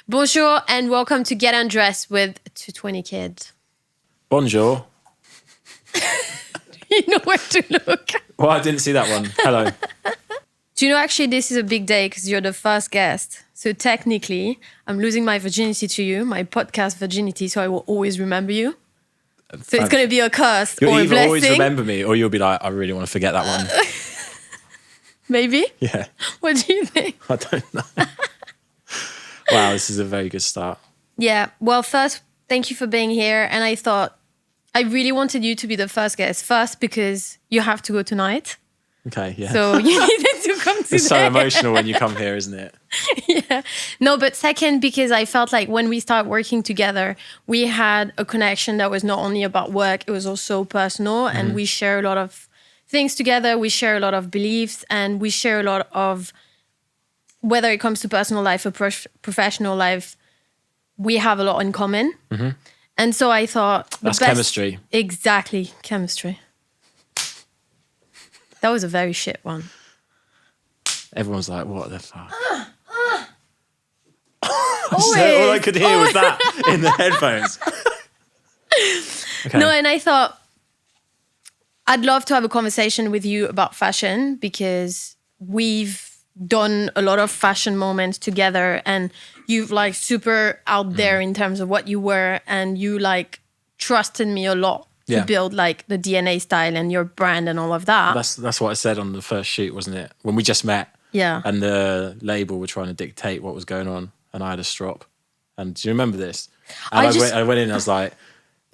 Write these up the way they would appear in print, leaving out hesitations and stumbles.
Bonjour and welcome to Get Undressed with 220 Kids. Bonjour. You know where to look. Well, I didn't see that one. Hello. Do you know actually this is a big day because you're the first guest. So technically, I'm losing my virginity to you, my podcast virginity, so I will always remember you. So it's going to be a curse You'll or a either blessing. always remember me or you'll be like, I really want to forget that one. Maybe? Yeah. What do you think? I don't know. Wow, this is a very good start. Yeah. Well, first, thank you for being here. And I thought I really wanted you to be the first guest. First, because you have to go tonight. Okay, yeah. So you needed to come today. It's so emotional when you come here, isn't it? Yeah. No, but second, because I felt like when we started working together, we had a connection that was not only about work, it was also personal. Mm-hmm. And we share a lot of things together. We share a lot of beliefs and we share a lot of, whether it comes to personal life or professional life, we have a lot in common. Mm-hmm. And so I thought... That's chemistry. Exactly. Chemistry. That was a very shit one. Everyone's like, what the fuck? Always, all I could hear was that in the headphones. Okay. No, and I thought I'd love to have a conversation with you about fashion because we've done a lot of fashion moments together and you've like super out there in terms of what you were and you like trusted me a lot to build like the DNA style and your brand and all of that. That's what I said on the first shoot, wasn't it? When we just met. Yeah. And the label were trying to dictate what was going on and I had a strop. And do you remember this? And I went in and I was like,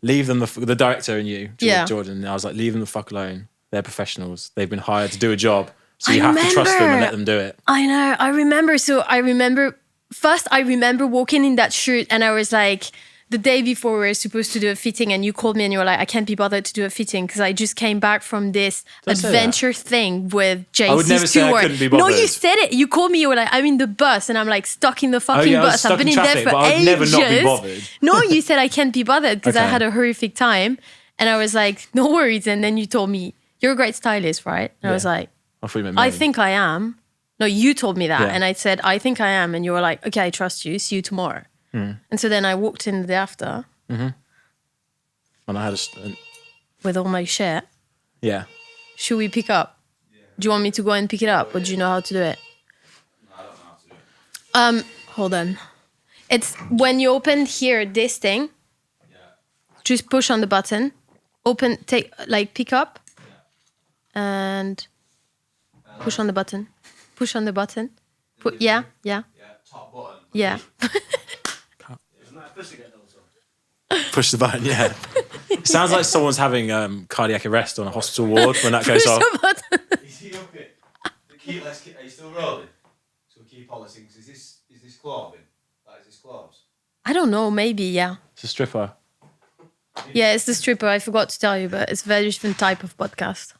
leave them, the director and you, Jordan, and I was like, leave them the fuck alone. They're professionals. They've been hired to do a job. So you have to trust them and let them do it. I know. I remember walking in that shoot and I was like, the day before we were supposed to do a fitting and you called me and you were like, I can't be bothered to do a fitting because I just came back from this adventure thing with JC Stewart. I would never say I couldn't be bothered. No, you said it. You called me, you were like, I'm in the bus and I'm like stuck in the fucking bus. I've been in there for ages. I would never not be bothered. No, you said I can't be bothered because I had a horrific time. And I was like, no worries. And then you told me, you're a great stylist, right? And I was like, I think I am. No, you told me that. Yeah. And I said, I think I am. And you were like, okay, I trust you. See you tomorrow. Mm. And so then I walked in the day after. Mm-hmm. And I had with all my shit. Yeah. Should we pick up? Yeah. Do you want me to go and pick it up? Or do you know how to do it? No, I don't know how to do it. Hold on. It's when you open here, this thing. Yeah. Just push on the button. Pick up. Yeah. And push on the button. Push on the button. Yeah. Yeah, top button. Yeah. Isn't that a pussy getting also? Push the button, yeah. It sounds like someone's having cardiac arrest on a hospital ward when that goes off. Push the button. Is he okay? Are you still rolling? So we keep on listening. Is this clothing? Is this clothes? I don't know, maybe, yeah. It's a stripper. Yeah, it's the stripper. I forgot to tell you, but it's a very different type of podcast.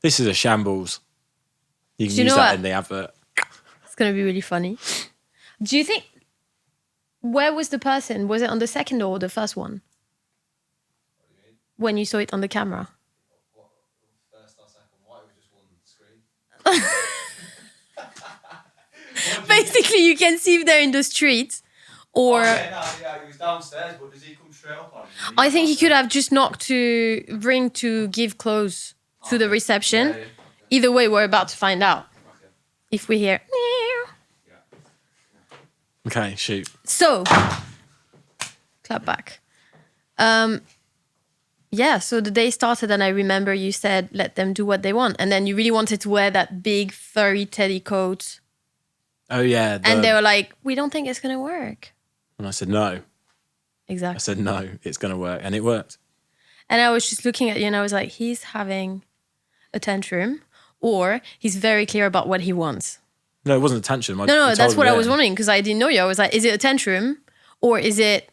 This is a shambles. You can use that in the advert. It's going to be really funny. Do you think... Where was the person? Was it on the second or the first one? What do you mean? When you saw it on the camera? First or second? Why was just one screen? Basically, you can see if they're in the street or... Yeah, he was downstairs, but does he come straight up on him? I think he could have just knocked to ring to give clothes to the reception. Yeah. Either way, we're about to find out. Okay. If we hear... Okay, shoot. So, clap back. Yeah, so the day started and I remember you said, let them do what they want. And then you really wanted to wear that big furry teddy coat. Oh, yeah. And they were like, we don't think it's going to work. And I said, no. Exactly. I said, no, it's going to work. And it worked. And I was just looking at you and I was like, he's having a tantrum or he's very clear about what he wants. No, it wasn't a tantrum. No, that's what I was wondering because I didn't know you. I was like, is it a tantrum or is it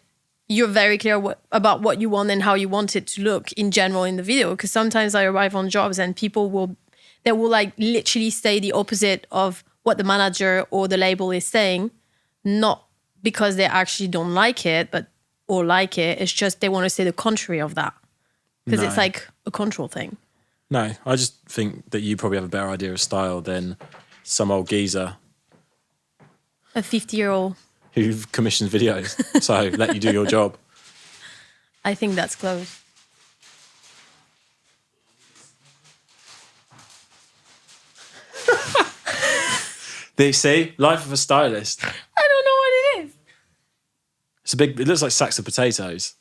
you're very clear about what you want and how you want it to look in general in the video? Because sometimes I arrive on jobs and people will like literally say the opposite of what the manager or the label is saying, not because they actually don't like it, or like it. It's just they want to say the contrary of that because it's like a control thing. No, I just think that you probably have a better idea of style than some old geezer. A 50-year-old. Who commissions videos. So let you do your job. I think that's close. They say life of a stylist. I don't know what it is. It looks like sacks of potatoes.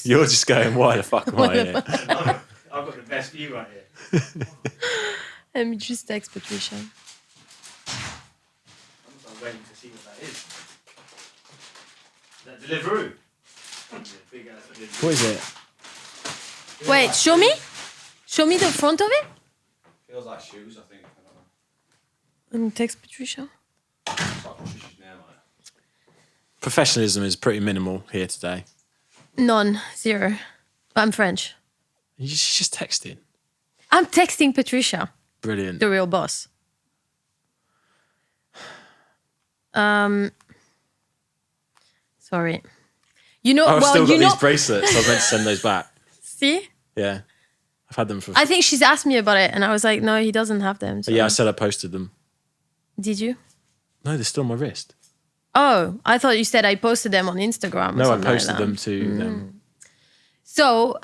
You're just going, why the fuck am I here? I've got the best view right here. Let me just text Patricia. I'm waiting to see what that is. Is that Deliveroo? Big ass Deliveroo. What is it? Wait, show me. Show me the front of it. Feels like shoes, I think. I don't know. Let me text Patricia. It's like Patricia's name on it. Professionalism is pretty minimal here today. None. 0. But I'm French. She's just texting. I'm texting Patricia. Brilliant. The real boss. Sorry. You know, I've still got these bracelets. I was meant to send those back. See? Yeah. I've had them for... I think she's asked me about it and I was like, no, he doesn't have them. So. Yeah, I said I posted them. Did you? No, they're still on my wrist. Oh, I thought you said I posted them on Instagram. No, I posted them to them. So,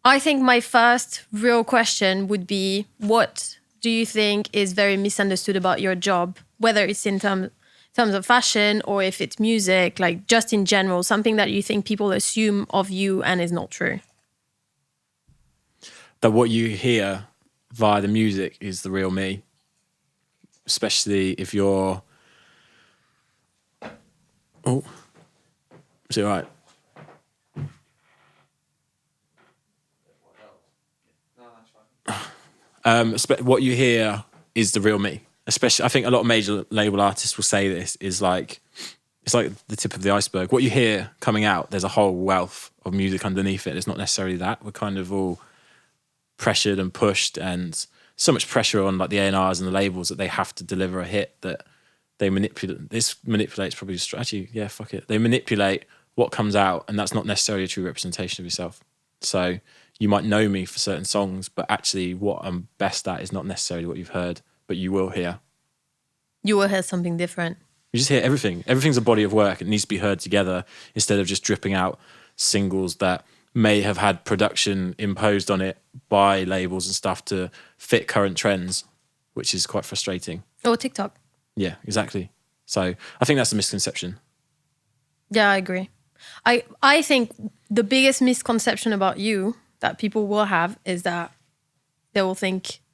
I think my first real question would be, what do you think is very misunderstood about your job? Whether it's in terms of fashion or if it's music, like just in general, something that you think people assume of you and is not true. That what you hear via the music is the real me. Especially if you're... Oh, is it all right? What you hear is the real me. Especially, I think a lot of major label artists will say this is like, it's like the tip of the iceberg. What you hear coming out, there's a whole wealth of music underneath it. It's not necessarily that. We're kind of all pressured and pushed, and so much pressure on like the A&Rs and the labels that they have to deliver a hit that they manipulate. This manipulates probably actually, yeah, fuck it. They manipulate what comes out, and that's not necessarily a true representation of yourself. So you might know me for certain songs, but actually what I'm best at is not necessarily what you've heard, but you will hear. You will hear something different. You just hear everything. Everything's a body of work. It needs to be heard together instead of just dripping out singles that may have had production imposed on it by labels and stuff to fit current trends, which is quite frustrating. Or TikTok. Yeah, exactly. So I think that's a misconception. Yeah, I agree. I think the biggest misconception about you that people will have is that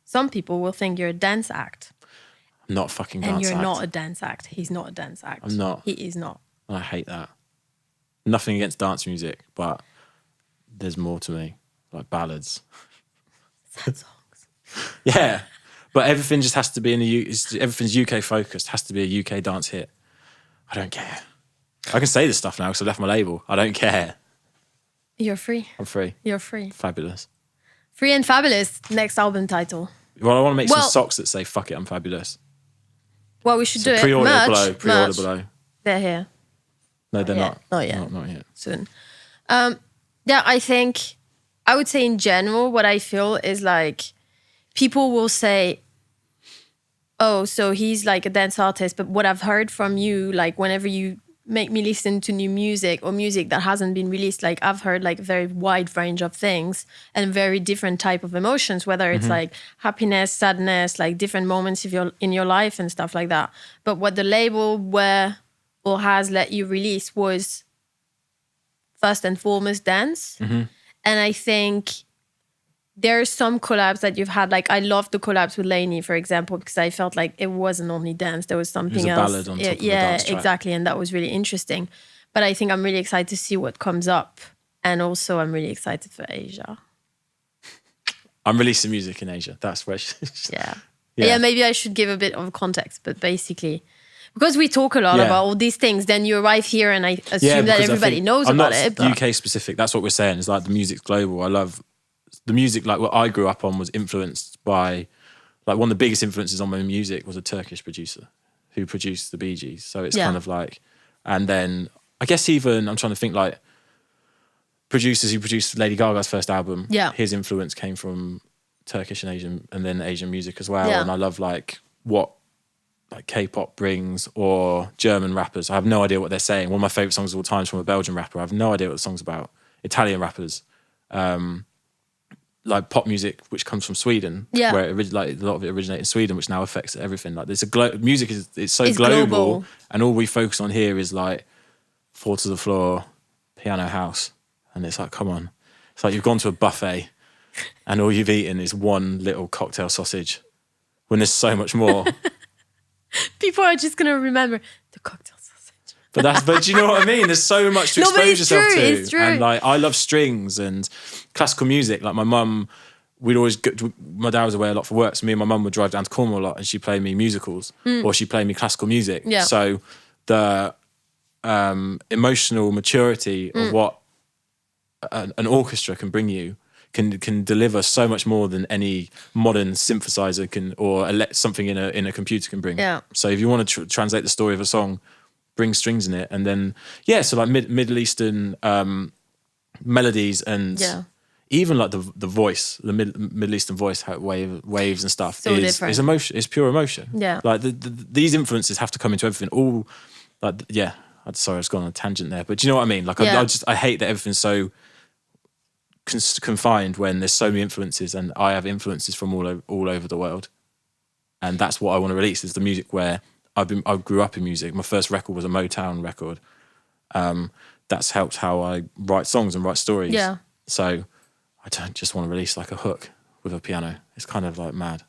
some people will think you're a dance act. I'm not a fucking dance act. And you're not a dance act. He's not a dance act. I'm not. He is not. I hate that. Nothing against dance music, but there's more to me, like ballads. Sad songs. Yeah, but everything just has to be everything's UK focused. Has to be a UK dance hit. I don't care. I can say this stuff now because I left my label. I don't care. You're free. I'm free. You're free. Fabulous. Free and fabulous. Next album title. Well, I want to make some socks that say "fuck it, I'm fabulous." Well, we should do it. Pre-order below. Pre-order below. They're here. No, they're not. Not yet. Not yet. Soon. Yeah, I would say in general, what I feel is like people will say, oh, so he's like a dance artist. But what I've heard from you, like whenever you make me listen to new music or music that hasn't been released, like I've heard like a very wide range of things and very different type of emotions, whether it's like happiness, sadness, like different moments in your life and stuff like that. But what the label has let you release was first and foremost dance. And I think there are some collabs that you've had, like I loved the collabs with Lainey, for example, because I felt like it wasn't only dance, there was something else. Ballad on top of the dance track. Exactly, and that was really interesting. But I think I'm really excited to see what comes up, and also I'm really excited for Asia. I'm releasing music in Asia. That's where yeah, maybe I should give a bit of context, but basically, because we talk a lot about all these things, then you arrive here and I assume that everybody knows about it. But UK specific. That's what we're saying. It's like the music's global. I love the music. Like what I grew up on was influenced by, like one of the biggest influences on my music was a Turkish producer who produced the Bee Gees. So it's kind of like, and then I guess even I'm trying to think like producers who produced Lady Gaga's first album. Yeah, his influence came from Turkish and Asian, and then Asian music as well. Yeah. And I love like what like K-pop brings, or German rappers. I have no idea what they're saying. One of my favorite songs of all time is from a Belgian rapper. I have no idea what the song's about. Italian rappers, like pop music, which comes from Sweden, where like a lot of it originated in Sweden, which now affects everything. Like there's music it's so global, and all we focus on here is like fall to the floor, piano house, and it's like, come on, it's like you've gone to a buffet, and all you've eaten is one little cocktail sausage, when there's so much more. People are just gonna remember the cocktail sausage. But do you know what I mean? There's so much to expose yourself to. It's true. And like, I love strings and classical music. Like my mum, my dad was away a lot for work, so me and my mum would drive down to Cornwall a lot, and she'd play me musicals or she'd play me classical music. Yeah. So the emotional maturity of what an orchestra can bring you can deliver so much more than any modern synthesizer can, or something in a computer can bring. Yeah. So if you want to translate the story of a song, bring strings in it, and then so like Middle Eastern melodies, and even like the voice, the Middle Eastern voice, how waves and stuff is emotion. It's pure emotion. Yeah. Like these influences have to come into everything. All like sorry, I was going on a tangent there, but do you know what I mean? Like I hate that everything's so confined when there's so many influences, and I have influences from all over the world, and that's what I want to release, is the music where I grew up in music. My first record was a Motown record. That's helped how I write songs and write stories. Yeah. So I don't just want to release like a hook with a piano. It's kind of like mad.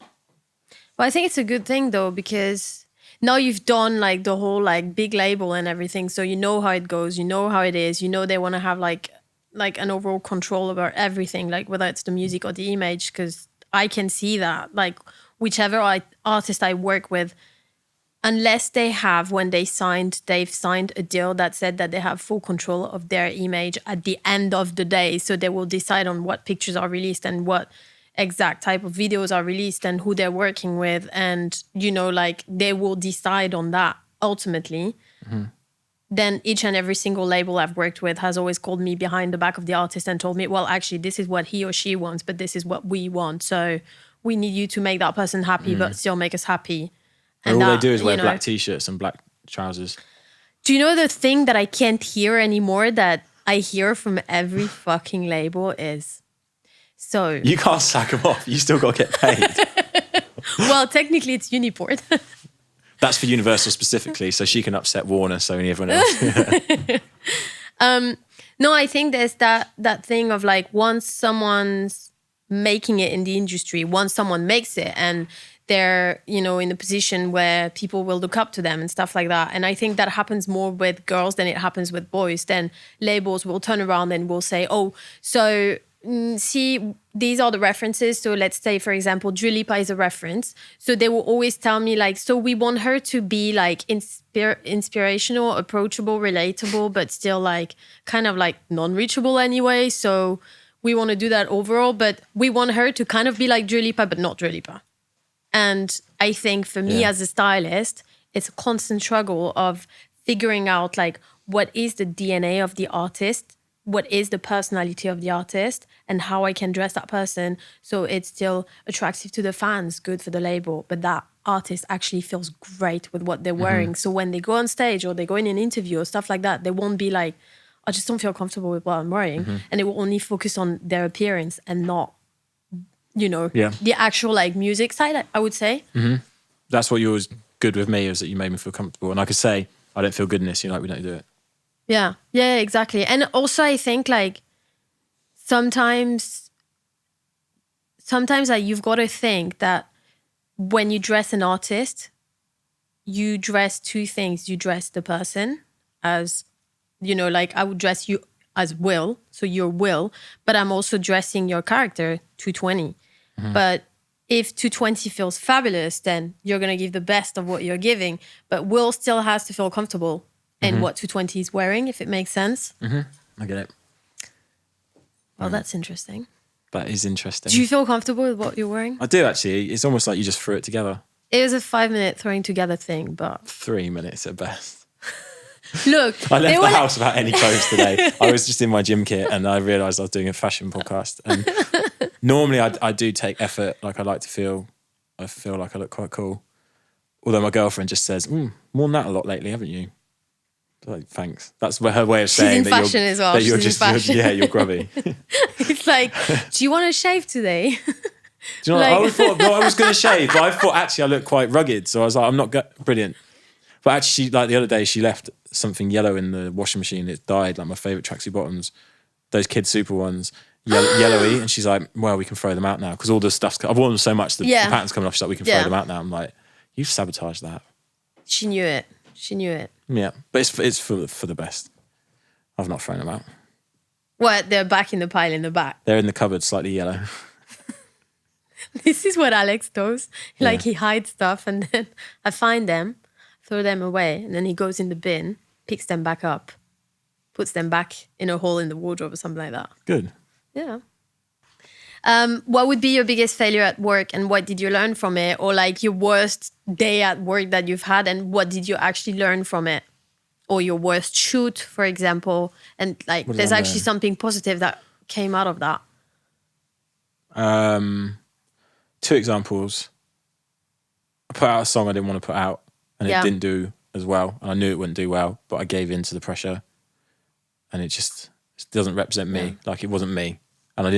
Well, I think it's a good thing though, because now you've done like the whole like big label and everything, so you know how it goes, you know how it is, you know they want to have like an overall control over everything, like whether it's the music or the image, because I can see that like whichever artist I work with, unless they've signed a deal that said that they have full control of their image at the end of the day, so they will decide on what pictures are released and what exact type of videos are released and who they're working with, and you know, like they will decide on that ultimately. Then each and every single label I've worked with has always called me behind the back of the artist and told me, well, actually, this is what he or she wants, but this is what we want. So we need you to make that person happy, but still make us happy. And all they do is wear black t-shirts and black trousers. Do you know the thing that I can't hear anymore that I hear from every fucking label is, so... You can't sack them off. You still got to get paid. Well, technically it's Uniport. That's for Universal specifically, so she can upset Warner, Sony, everyone else. No, I think there's that thing of like, once someone's making it in the industry, once someone makes it and they're, you know, in a position where people will look up to them and stuff like that. And I think that happens more with girls than it happens with boys. Then labels will turn around and will say, oh, so... see, these are the references. So let's say, for example, Dua Lipa is a reference. So they will always tell me like, so we want her to be like inspirational, approachable, relatable, but still like kind of like non-reachable anyway. So we want to do that overall, but we want her to kind of be like Dua Lipa, but not Dua Lipa. And I think for me as a stylist, it's a constant struggle of figuring out like, what is the DNA of the artist? What is the personality of the artist, and how I can dress that person so it's still attractive to the fans, good for the label, but that artist actually feels great with what they're wearing. So when they go on stage or they go in an interview or stuff like that, they won't be like, I just don't feel comfortable with what I'm wearing. And they will only focus on their appearance and not, you know, the actual like music side, I would say. That's what you was good with me, is that you made me feel comfortable. And I could say, I don't feel good in this, you're like, we don't do it. Yeah, exactly. And also I think like sometimes like you've got to think that when you dress an artist, you dress two things. You dress the person as, you know, like I would dress you as Will, so you're Will, but I'm also dressing your character 220. But if 220 feels fabulous, then you're going to give the best of what you're giving, but Will still has to feel comfortable in what 220 is wearing, if it makes sense. I get it. Well, that's interesting. That is interesting. Do you feel comfortable with what you're wearing? I do, actually. It's almost like you just threw it together. It was a 5-minute throwing together thing, but... 3 minutes at best. Look, I left the house without any clothes today. I was just in my gym kit and I realised I was doing a fashion podcast. And normally I do take effort. Like I feel like I look quite cool. Although my girlfriend just says, worn that a lot lately, haven't you? Like, thanks. That's her way of saying that fashion as well. that you're grubby. It's like, do you want to shave today? Do you know? I thought I was going to shave, but I thought actually I looked quite rugged, so I was like, I'm not brilliant. But actually, like the other day, she left something yellow in the washing machine. It dyed, like my favourite tracksuit bottoms, those Kid Super ones, yellowy. And she's like, well, we can throw them out now because all the stuff's. I've worn them so much, the pattern's coming off. She's like, we can throw them out now. I'm like, you've sabotaged that. She knew it. Yeah, but it's for the best. I've not thrown them out. What? They're back in the pile in the back. They're in the cupboard, slightly yellow. This is what Alex does. Like he hides stuff and then I find them, throw them away, and then he goes in the bin, picks them back up, puts them back in a hole in the wardrobe or something like that. Good. Yeah. What would be your biggest failure at work and what did you learn from it? Or like your worst day at work that you've had and what did you actually learn from it? Or your worst shoot, for example. And like there's actually something positive that came out of that. 2 examples. I put out a song I didn't want to put out and it didn't do as well. And I knew it wouldn't do well, but I gave in to the pressure and it just doesn't represent me. Like it wasn't me. And I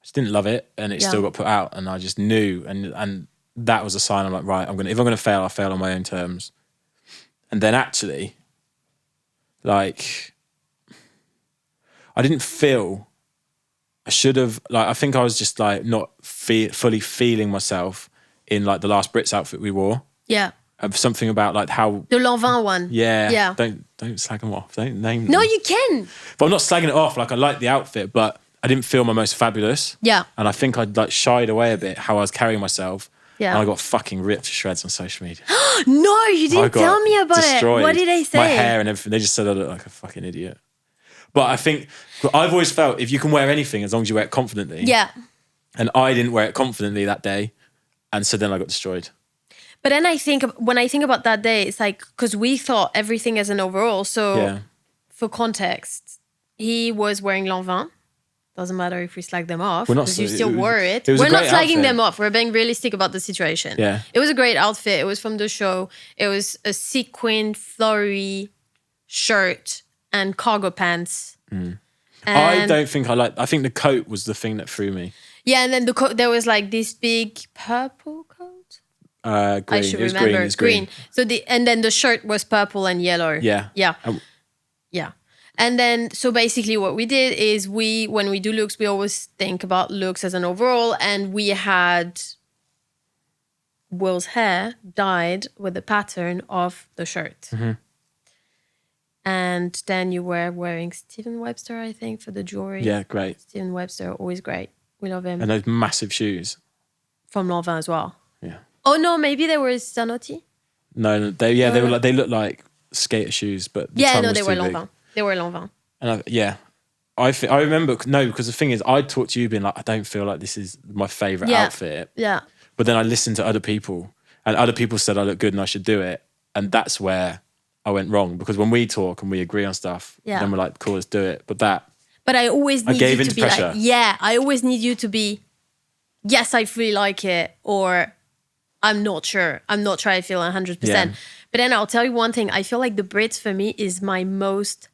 just didn't love it and it still got put out and I just knew and that was a sign. I'm like, right, if I'm going to fail, I'll fail on my own terms. And then actually, like, I didn't feel, I should have, like, I think I was just like not fully feeling myself in like the last Brits outfit we wore. Yeah. Of something about like how. The Lanvin one. Yeah. Yeah. Don't slag them off. Don't name them. No, you can. But I'm not slagging it off. Like I like the outfit, but I didn't feel my most fabulous. Yeah. And I think I'd like shied away a bit how I was carrying myself. Yeah. And I got fucking ripped to shreds on social media. No, you didn't tell me about destroyed. it. What did they say? My hair and everything. They just said I look like a fucking idiot. But I think I've always felt if you can wear anything as long as you wear it confidently. Yeah. And I didn't wear it confidently that day. And so then I got destroyed. But then when I think about that day, it's like, because we thought everything as an overall. So for context, he was wearing Lanvin. Doesn't matter if we slag them off because you still wore it. We're not slagging them off. We're being realistic about the situation. Yeah. It was a great outfit. It was from the show. It was a sequin, flowery shirt and cargo pants. I don't think I think the coat was the thing that threw me. Yeah, and then there was like this big purple coat. Green. I should it remember. It was green. So and then the shirt was purple and yellow. Yeah. Yeah. Yeah. And then, so basically what we did is when we do looks, we always think about looks as an overall. And we had Will's hair dyed with the pattern of the shirt. Mm-hmm. And then you were wearing Steven Webster, I think, for the jewelry. Yeah, great. Steven Webster, always great. We love him. And those massive shoes. From Lanvin as well. Yeah. Oh no, maybe they were Zanotti? No, they looked like skater shoes, but the tongue was they were too big. Lanvin. They were Lanvin. And I remember, no, because the thing is, I talked to you being like, I don't feel like this is my favourite outfit. Yeah. But then I listened to other people and other people said I look good and I should do it. And that's where I went wrong because when we talk and we agree on stuff, then we're like, cool, let's do it. But I always need you to be pressure. like, I always need you to be, yes, I really like it, or I'm not sure. I'm not sure I feel 100%. Yeah. But then I'll tell you one thing. I feel like the Brits for me is my most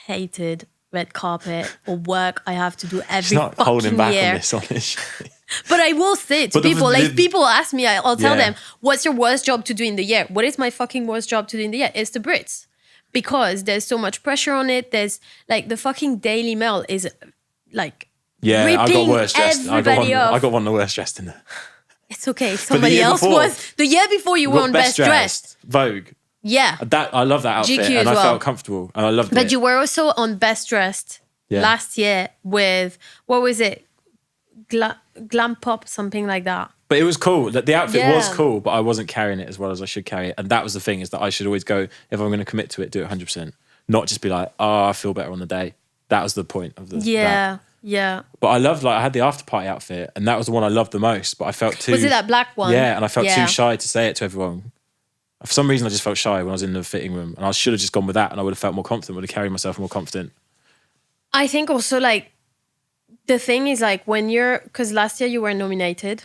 hated red carpet or work I have to do every She's not fucking holding back year. on this, honestly. But I will say it to people. People ask me, I'll tell them, what's your worst job to do in the year? What is my fucking worst job to do in the year? It's the Brits. Because there's so much pressure on it. There's like the fucking Daily Mail is like ripping I got worse dressed. I got one of the worst dressed in there. It's okay. Somebody else was. The year before you were on Best Dressed. Vogue. Yeah. I love that outfit GQ and as I well. felt comfortable and I loved it. But you were also on Best Dressed last year with, what was it? Glam Pop, something like that. But it was cool. The outfit was cool, but I wasn't carrying it as well as I should carry it. And that was the thing, is that I should always go, if I'm going to commit to it, do it 100%. Not just be like, I feel better on the day. That was the point of the that. Yeah. But I loved, I had the after party outfit and that was the one I loved the most, but I felt too... Was it that black one? Yeah, and I felt too shy to say it to everyone. For some reason, I just felt shy when I was in the fitting room and I should have just gone with that and I would have felt more confident, would have carried myself more confident. I think also the thing is when you're... Because last year you were nominated.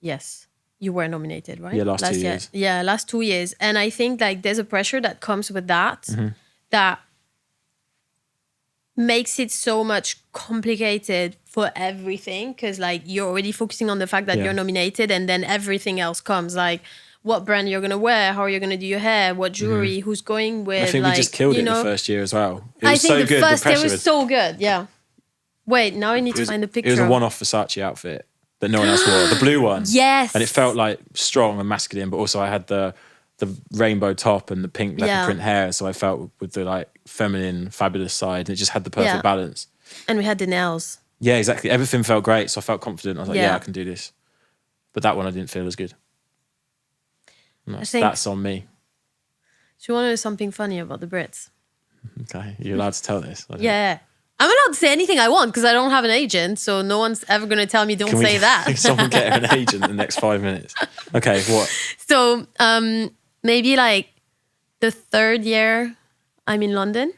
Yes. you were nominated, right? Yeah, last 2 years. Yeah, last 2 years. And I think like there's a pressure that comes with that that makes it so much complicated for everything, because like you're already focusing on the fact that you're nominated, and then everything else comes, like what brand you're gonna wear, how you're gonna do your hair, what jewelry, who's going with. I think like, we just killed it the first year as well. It was so good. The first year was so good. Yeah. Wait, now I need to find the picture. It was a one-off Versace outfit that no one else wore, the blue one. Yes. And it felt like strong and masculine, but also I had the rainbow top and the pink leopard print hair, so I felt with the like feminine, fabulous side, and it just had the perfect balance. And we had the nails. Yeah, exactly. Everything felt great, so I felt confident. I was like, yeah, I can do this. But that one I didn't feel as good. That's on me. Do you want to know something funny about the Brits? Okay, you're allowed to tell this. Yeah. I'm allowed to say anything I want because I don't have an agent, so no one's ever going to tell me don't say that. Can someone get her an agent in the next 5 minutes? Okay, what? So maybe like the third year I'm in London.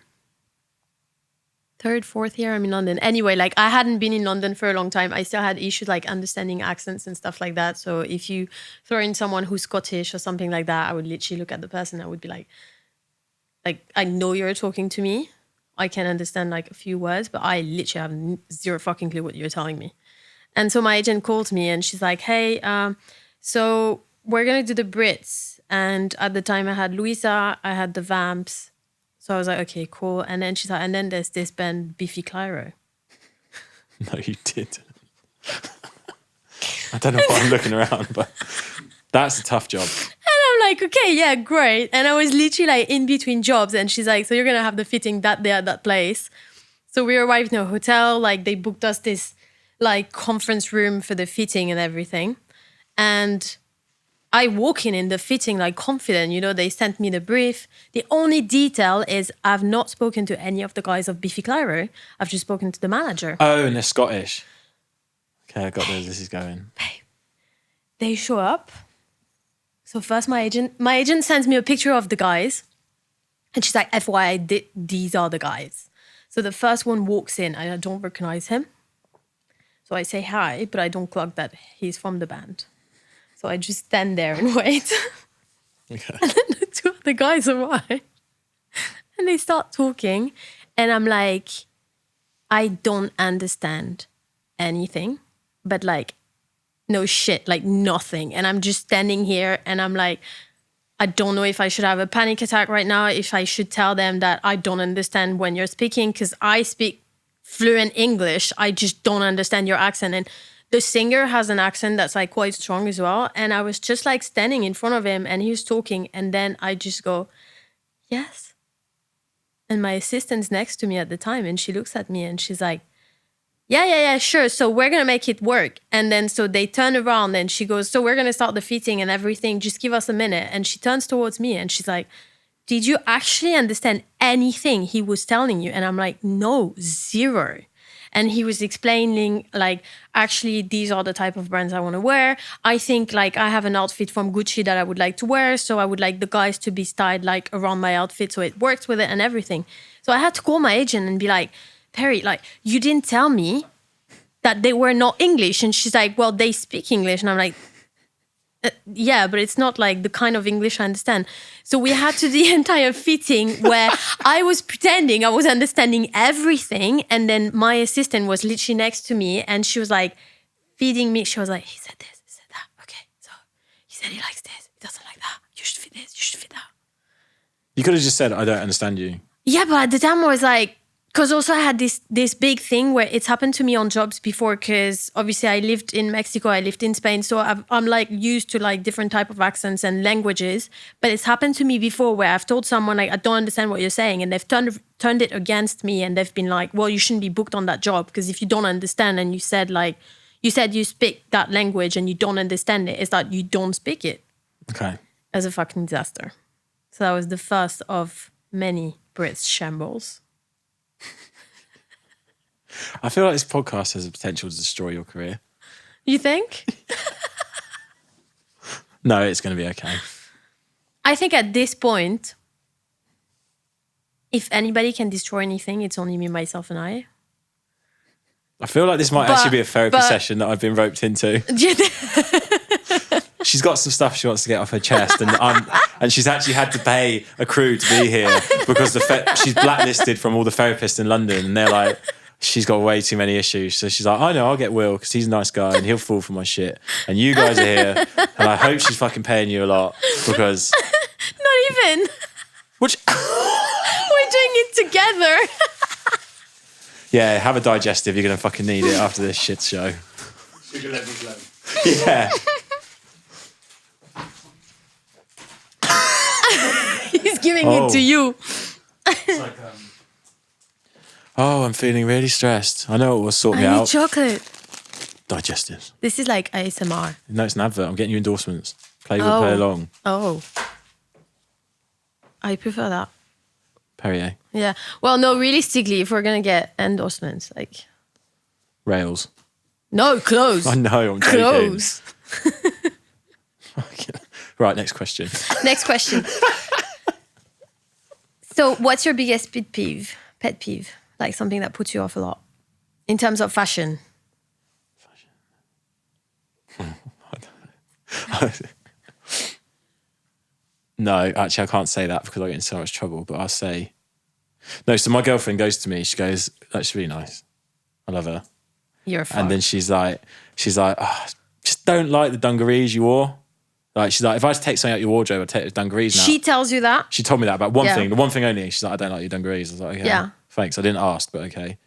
Third, fourth year I'm in London. Anyway, like I hadn't been in London for a long time. I still had issues like understanding accents and stuff like that. So if you throw in someone who's Scottish or something like that, I would literally look at the person. I would be like I know you're talking to me. I can understand like a few words, but I literally have zero fucking clue what you're telling me. And so my agent called me and she's like, hey, so we're going to do the Brits. And at the time I had Louisa, I had the Vamps. So I was like, okay, cool. And then she's like, and then there's this band, Biffy Clyro. No, you didn't. I don't know why I'm looking around, but that's a tough job. I'm like, okay, yeah, great. And I was literally like in between jobs, and she's like, so you're gonna have the fitting that day at that place. So we arrived in a hotel, like they booked us this like conference room for the fitting and everything. And I walk in the fitting like confident, you know, they sent me the brief. The only detail is I've not spoken to any of the guys of Biffy Clyro. I've just spoken to the manager. Oh, and they're Scottish. Okay, I got where this is going. Babe, they show up. So first my agent sends me a picture of the guys, and she's like, FYI, these are the guys. So the first one walks in and I don't recognize him. So I say hi, but I don't clock that he's from the band. So I just stand there and wait. Okay. And then the two other guys arrive and they start talking. And I'm like, I don't understand anything, but like, no shit, like nothing. And I'm just standing here and I'm like, I don't know if I should have a panic attack right now, if I should tell them that I don't understand when you're speaking, because I speak fluent English. I just don't understand your accent. And the singer has an accent that's like quite strong as well. And I was just like standing in front of him and he was talking. And then I just go, yes. And my assistant's next to me at the time. And she looks at me and she's like, yeah, sure. So we're going to make it work. And then so they turn around and she goes, so we're going to start the fitting and everything. Just give us a minute. And she turns towards me and she's like, did you actually understand anything he was telling you? And I'm like, no, zero. And he was explaining like, actually, these are the type of brands I want to wear. I think like I have an outfit from Gucci that I would like to wear. So I would like the guys to be styled like around my outfit so it works with it and everything. So I had to call my agent and be like, Perry, like, you didn't tell me that they were not English. And she's like, well, they speak English. And I'm like, yeah, but it's not like the kind of English I understand. So we had to do the entire fitting where I was pretending I was understanding everything. And then my assistant was literally next to me and she was like feeding me. She was like, he said this, he said that. Okay, so he said he likes this. He doesn't like that. You should fit this. You should fit that. You could have just said, I don't understand you. Yeah, but at the time I was like, because also I had this big thing where it's happened to me on jobs before, because obviously I lived in Mexico, I lived in Spain. So I'm like used to like different type of accents and languages. But it's happened to me before where I've told someone like, I don't understand what you're saying. And they've turned it against me. And they've been like, well, you shouldn't be booked on that job. Because if you don't understand and you said you speak that language and you don't understand it, it's that you don't speak it. Okay. As a fucking disaster. So that was the first of many Brits shambles. I feel like this podcast has the potential to destroy your career. You think? No, it's going to be okay. I think at this point, if anybody can destroy anything, it's only me, myself, and I. I feel like this might actually be a therapy session that I've been roped into. she's got some stuff she wants to get off her chest, and she's actually had to pay a crew to be here because she's blacklisted from all the therapists in London, and they're like, she's got way too many issues. So she's like, I know, I'll get Will because he's a nice guy and he'll fall for my shit. And you guys are here, and I hope she's fucking paying you a lot because not even. Which we're doing it together. Yeah, have a digestive. You're gonna fucking need it after this shit show. Sugar let me blow. Yeah. He's giving it to you. It's like, oh, I'm feeling really stressed. I know it will sort me I need out. chocolate. Digestives. This is like ASMR. No, it's an advert. I'm getting you endorsements. Play along. Oh. I prefer that. Perrier. Yeah. Well, no, realistically, if we're going to get endorsements, like... Rails. No, clothes. I know, I'm joking. Clothes. Right, next question. Next question. So what's your biggest pet peeve? Like something that puts you off a lot in terms of fashion? No, actually, I can't say that because I get in so much trouble, but I'll say... No, so my girlfriend goes to me, she goes, that's really nice. I love her. You're a fuck. And then she's like, oh, just don't like the dungarees you wore. Like, she's like, if I was to take something out your wardrobe, I'd take the dungarees now. She tells you that? She told me that about one thing, the one thing only. She's like, I don't like your dungarees. I was like, okay, yeah. Thanks. I didn't ask, but okay.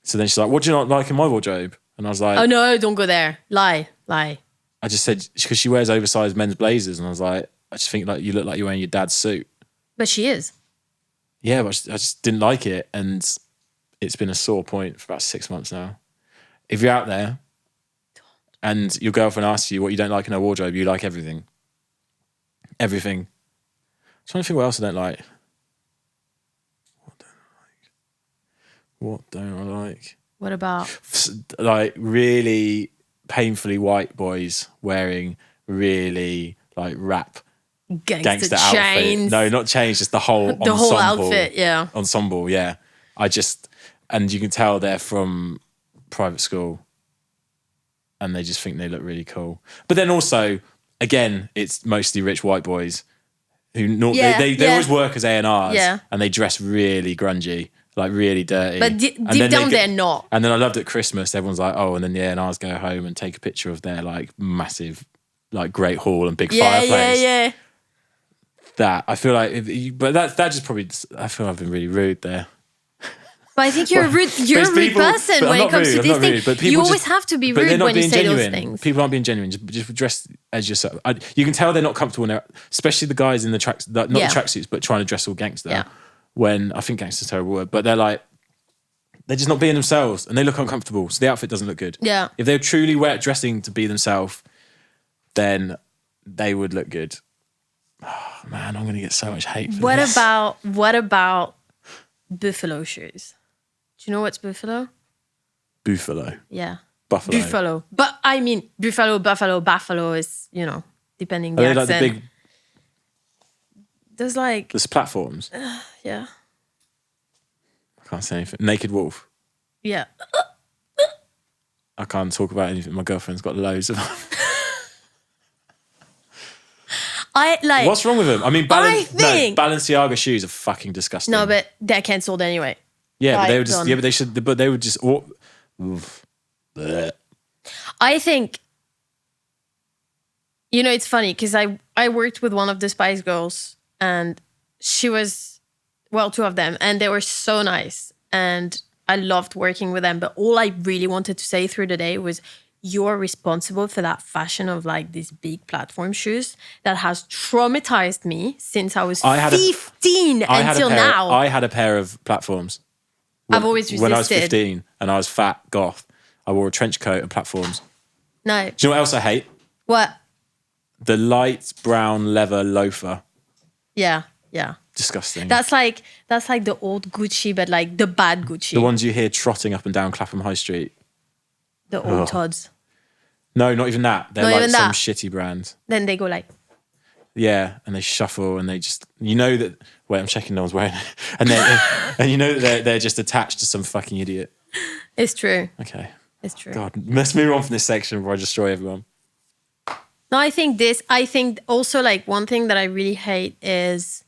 So then she's like, what do you not like in my wardrobe? And I was like, oh no, don't go there. Lie. I just said, because she wears oversized men's blazers. And I was like, I just think like you look like you're wearing your dad's suit. But she is. Yeah, but I just didn't like it. And it's been a sore point for about 6 months now. If you're out there and your girlfriend asks you what you don't like in her wardrobe, you like everything. Everything. I'm trying to think what else I don't like. What don't I like? What about? Like really painfully white boys wearing really like rap gangster chains. outfit. No, not chains, just the whole ensemble. Whole outfit, yeah. Ensemble, yeah. And you can tell they're from private school and they just think they look really cool. But then also, again, it's mostly rich white boys who they always work as A&Rs and they dress really grungy, like really dirty. But deep down they're not. And then I loved at Christmas, everyone's like, oh, and then the A&Rs go home and take a picture of their like massive, like great hall and big fireplace. Yeah. That, I feel like, but that just probably, I feel I've been really rude there. But I think you're a rude person when it comes to these things. But you always have to be rude when you say those things. People aren't being genuine. Just dress as yourself. You can tell they're not comfortable in their, especially the guys in the tracks, not the tracksuits, but trying to dress all gangster. Yeah. When I think gangster's a terrible word, but they're just not being themselves and they look uncomfortable. So the outfit doesn't look good. Yeah. If they're truly dressing to be themselves, then they would look good. Oh, man, I'm going to get so much hate for this. What about buffalo shoes? Do you know what's buffalo? Buffalo. Yeah. Buffalo. Buffalo. But I mean, buffalo is, depending the accent. Like the big... There's platforms. Yeah. I can't say anything. Naked Wolf. Yeah. I can't talk about anything. My girlfriend's got loads of them. What's wrong with them? I mean, Balenciaga shoes are fucking disgusting. No, but they're cancelled anyway. Yeah, but they would just. Yeah, but they should. But they would just. I think. It's funny because I worked with one of the Spice Girls, and she was, two of them, and they were so nice, and I loved working with them. But all I really wanted to say through the day was, you're responsible for that fashion of like these big platform shoes that has traumatized me since I was 15 until now. I had a pair of platforms. I've always resisted. When I was 15 and I was fat, goth, I wore a trench coat and platforms. No. Do you know what else I hate? What? The light brown leather loafer. Yeah. Disgusting. That's like the old Gucci, but like the bad Gucci. The ones you hear trotting up and down Clapham High Street. The old Todds. No, not even that. They're not like some shitty brand. Then they go like... Yeah, and they shuffle and they just... You know that... Wait, I'm checking no one's wearing it. And you know that they're just attached to some fucking idiot. It's true. Okay. It's true. God, let's move on from this section before I destroy everyone. No, I think also like one thing that I really hate is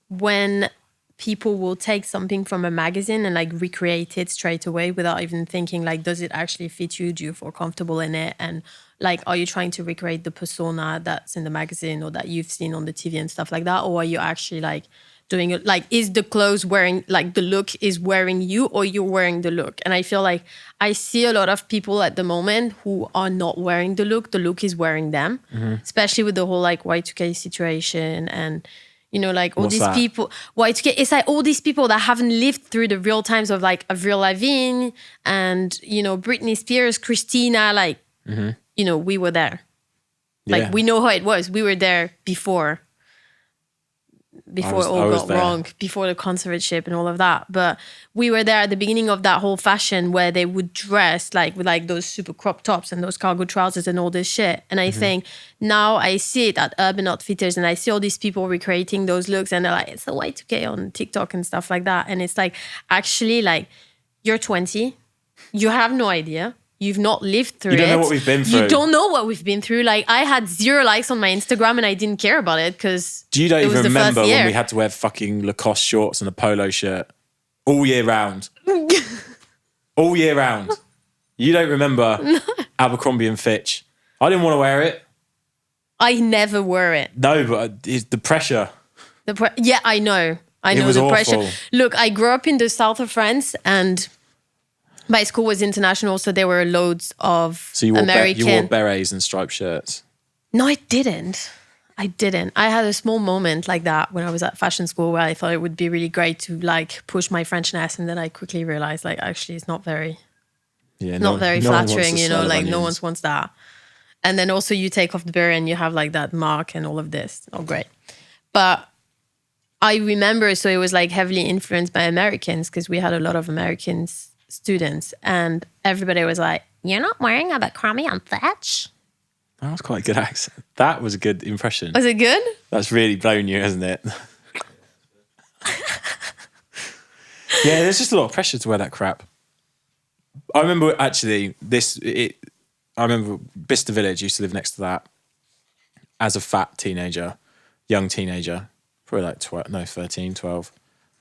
when people will take something from a magazine and like recreate it straight away without even thinking like, does it actually fit you? Do you feel comfortable in it? And like, are you trying to recreate the persona that's in the magazine or that you've seen on the TV and stuff like that? Or are you actually like doing it? Like, is the clothes wearing, like the look is wearing you or you're wearing the look? And I feel like I see a lot of people at the moment who are not wearing the look is wearing them, especially with the whole like Y2K situation and, you know, like all What's these that? people, Y2K, it's like all these people that haven't lived through the real times of like Avril Lavigne and, you know, Britney Spears, Christina, like, you know, we were there. Like, Yeah. we know how it was. We were there before I was all got there. wrong, before the conservatorship and all of that. But we were there at the beginning of that whole fashion where they would dress like with like those super crop tops and those cargo trousers and all this shit. And I think now I see it at Urban Outfitters and I see all these people recreating those looks and they're like, it's a Y2K on TikTok and stuff like that. And it's like, actually, like, you're 20, you have no idea. You've not lived through it. You don't know what we've been through. You don't know what we've been through. Like, I had 0 likes on my Instagram and I didn't care about it because You don't it was even the first remember year. when we had to wear fucking Lacoste shorts and a polo shirt all year round. All year round. You don't remember Abercrombie and Fitch. I didn't want to wear it. I never wore it. No, but it's the pressure. Yeah, I know. I know was the awful. pressure. Look, I grew up in the south of France and my school was international, so there were loads of So you wore, American. you wore berets and striped shirts. No, I didn't. I had a small moment like that when I was at fashion school where I thought it would be really great to like push my Frenchness, and then I quickly realized like actually it's not very Yeah, not very no one wants flattering, the you know, smell of like no onions. one wants that. And then also you take off the beret and you have like that mark and all of this. Oh, great. But I remember, so it was like heavily influenced by Americans because we had a lot of Americans students and everybody was like, you're not wearing Abercrombie and Fitch? That was quite a good accent. That was a good impression. Was it good? That's really blown you, hasn't it? Yeah, there's just a lot of pressure to wear that crap. I remember actually I remember Bicester Village, used to live next to that as a fat teenager, young teenager, probably like 13, 12.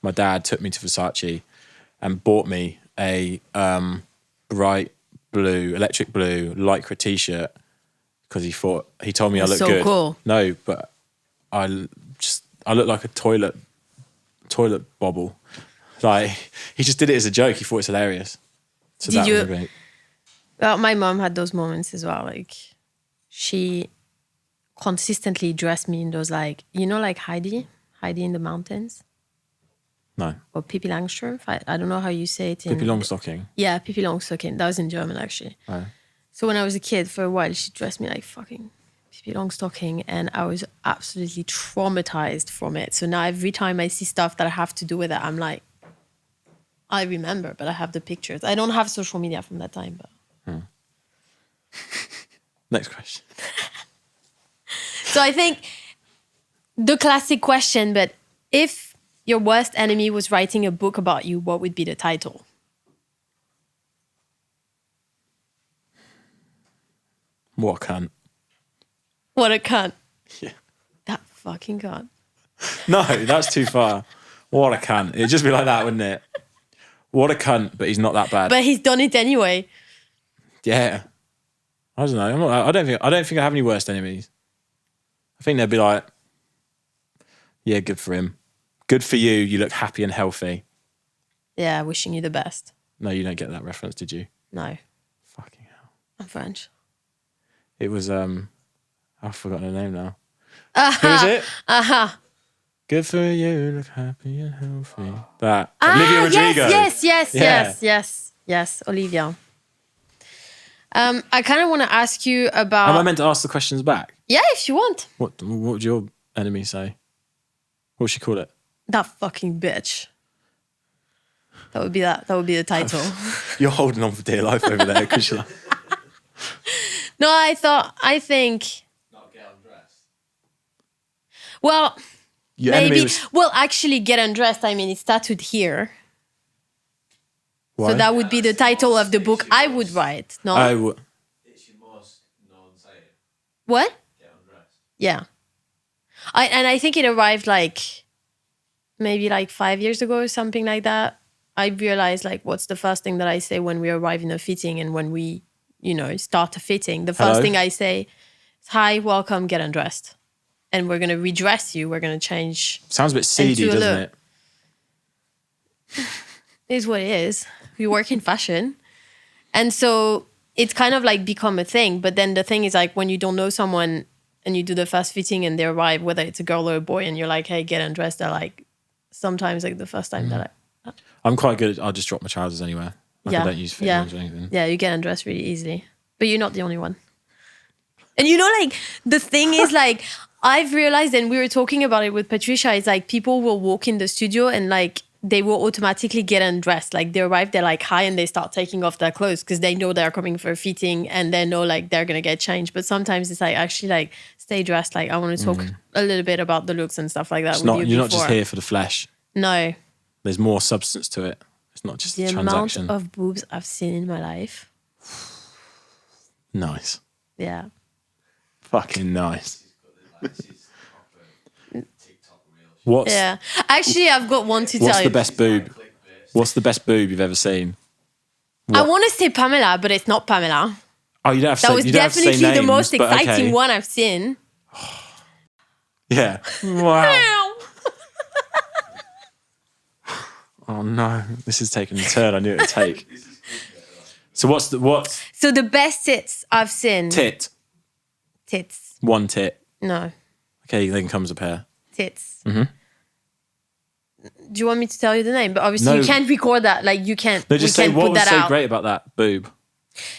My dad took me to Versace and bought me a bright blue, electric blue lycra t-shirt because he told me I looked so good. Cool. No, but I look like a toilet bobble. Like, he just did it as a joke. He thought it's hilarious. So Did that you- was great. Well, my mom had those moments as well. Like, she consistently dressed me in those, like, you know, like Heidi in the Mountains, No. or Pippi Langstrumpf. I don't know how you say it. Pippi Longstocking. Yeah, Pippi Longstocking. That was in German, actually. Oh. So when I was a kid, for a while, she dressed me like fucking Pippi Longstocking, and I was absolutely traumatized from it. So now every time I see stuff that I have to do with it, I'm like, I remember, but I have the pictures. I don't have social media from that time, but. Next question. So I think the classic question, but if your worst enemy was writing a book about you, what would be the title? What a cunt. What a cunt. Yeah. That fucking cunt. No, that's too far. What a cunt. It'd just be like that, wouldn't it? What a cunt, but he's not that bad. But he's done it anyway. Yeah. I don't know. I don't think I have any worst enemies. I think they'd be like, yeah, good for him. Good for you. You look happy and healthy. Yeah, wishing you the best. No, you don't get that reference, did you? No, Fucking hell. I'm French. It was I've forgotten her name now. Who is it? Good for you, look happy and healthy. That Olivia Rodrigo. Yes, Olivia. I kind of want to ask you about. Am I meant to ask the questions back? Yeah, if you want. What would your enemy say? What would she call it? That fucking bitch. That would be the title. You're holding on for dear life over there, because you're like, No, I think. Not Get Undressed. Well, your enemy maybe. was. Well, actually, Get Undressed. I mean, it's tattooed here. Why? So that would be the title of the book I would write. No? Oh, It's your most known saying. What? Yeah. I think it arrived like maybe like 5 years ago or something like that. I realized like what's the first thing that I say when we arrive in a fitting and when we, start a fitting. The first thing I say is, hi, welcome, get undressed. And we're going to redress you. We're going to change. Sounds a bit seedy, doesn't it? It is what it is. We work in fashion. And so it's kind of like become a thing. But then the thing is like when you don't know someone and you do the first fitting and they arrive, whether it's a girl or a boy, and you're like, hey, get undressed. They're like, sometimes like the first time they're like, I'm quite good. I'll just drop my trousers anywhere. I don't use fittings or anything. Yeah, you get undressed really easily. But you're not the only one. And like the thing is like, I've realized, and we were talking about it with Patricia, it's like people will walk in the studio and like they will automatically get undressed. Like they arrive, they're like hi, and they start taking off their clothes because they know they're coming for a fitting and they know like they're going to get changed. But sometimes it's like actually like stay dressed. Like I want to talk a little bit about the looks and stuff like that. You're not just here for the flesh. No. There's more substance to it. It's not just a transaction. The amount of boobs I've seen in my life. Nice. Yeah. Fucking nice. Yeah. Actually, I've got one to tell you. What's the best boob? What's the best boob you've ever seen? I want to say Pamela, but it's not Pamela. Oh, you don't have to say names. That was definitely the most exciting one I've seen. Yeah. Wow. Oh no, this is taking a turn I knew it would take. So what? So the best tits I've seen. Tits. One tit. No. Okay, then comes a pair. Tits. Mm-hmm. Do you want me to tell you the name? But obviously you can't record that. Like you can't. No, just say what was so great about that boob.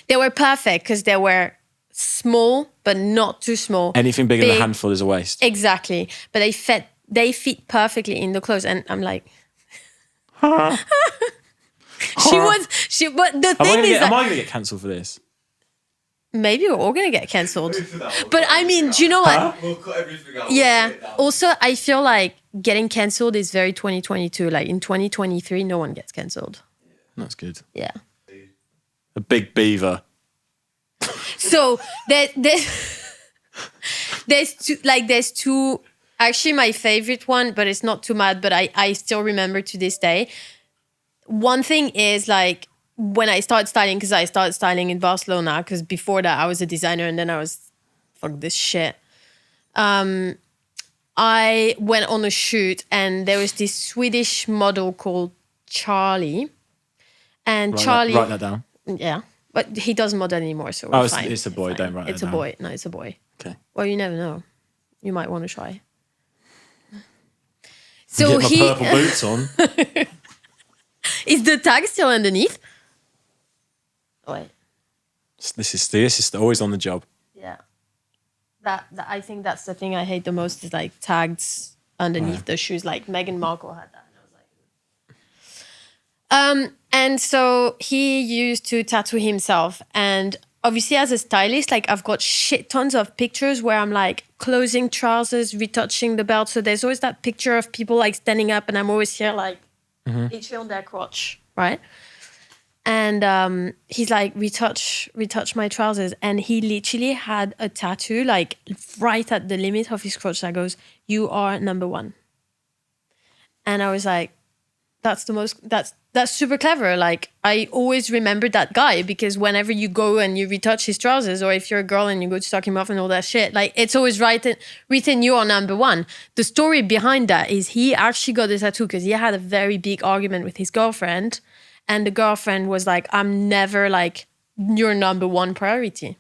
They were perfect because they were small, but not too small. Anything bigger than a handful is a waste. Exactly. But they fit perfectly in the clothes. And I'm like... But the thing is am I going to get cancelled for this? Maybe we're all going to get cancelled. But I mean, do you know what? We'll cut everything out. Yeah. Also, I feel like getting cancelled is very 2022. Like in 2023, no one gets cancelled. That's good. Yeah. A big beaver. So there's two. Actually, my favorite one, but it's not too mad, but I still remember to this day. One thing is like when I started styling, because I started styling in Barcelona, because before that I was a designer and then I was, fuck this shit. I went on a shoot and there was this Swedish model called Charlie. And Charlie... Write that down. Yeah. But he doesn't model anymore, so we're fine. It's a boy, don't write that down. It's a boy. No, it's a boy. Okay. Well, you never know. You might want to try. So get my purple boots on. Is the tag still underneath? Oh, wait. This is always on the job. Yeah. That I think that's the thing I hate the most is like tags underneath the shoes. Like Meghan Markle had that. And I was like... And so he used to tattoo himself. And obviously as a stylist, like I've got shit tons of pictures where I'm like closing trousers, retouching the belt. So there's always that picture of people like standing up and I'm always here like each on their crotch, right? And he's like, retouch my trousers. And he literally had a tattoo like right at the limit of his crotch that goes, you are number one. And I was like, that's super clever. Like I always remember that guy because whenever you go and you retouch his trousers, or if you're a girl and you go to suck him off and all that shit, like it's always written you are number one. The story behind that is he actually got this tattoo because he had a very big argument with his girlfriend, and the girlfriend was like, I'm never like your number one priority.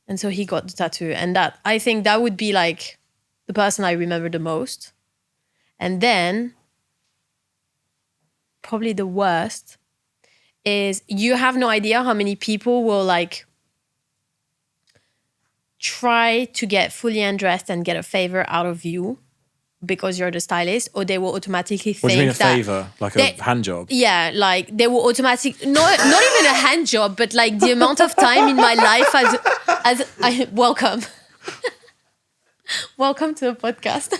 And so he got the tattoo, and that I think that would be like the person I remember the most. And then probably the worst is you have no idea how many people will like try to get fully undressed and get a favor out of you because you're the stylist, or they will automatically think that... What do you mean a favor? Like a hand job? Yeah, like they will automatically... not even a hand job, but like the amount of time in my life as I... Welcome. Welcome to the podcast.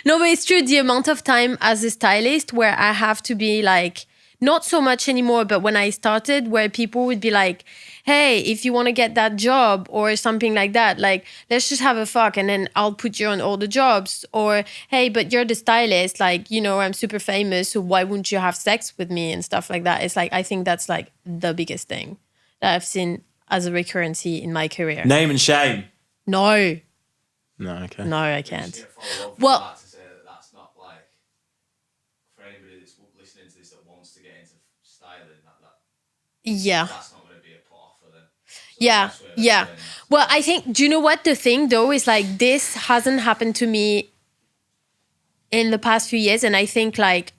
No, but it's true. The amount of time as a stylist where I have to be like, not so much anymore, but when I started, where people would be like, hey, if you want to get that job or something like that, like, let's just have a fuck and then I'll put you on all the jobs. Or, hey, but you're the stylist, like, you know, I'm super famous, so why wouldn't you have sex with me and stuff like that? It's like, I think that's like the biggest thing that I've seen as a recurrency in my career. Name and shame. No. No, okay. No, I can't. Well, to say that's not like, for anybody that's listening to this that wants to get into styling, yeah. That's not going to be a put off for them. So Yeah. Well, I think, do you know what the thing though is, like, this hasn't happened to me in the past few years, and I think like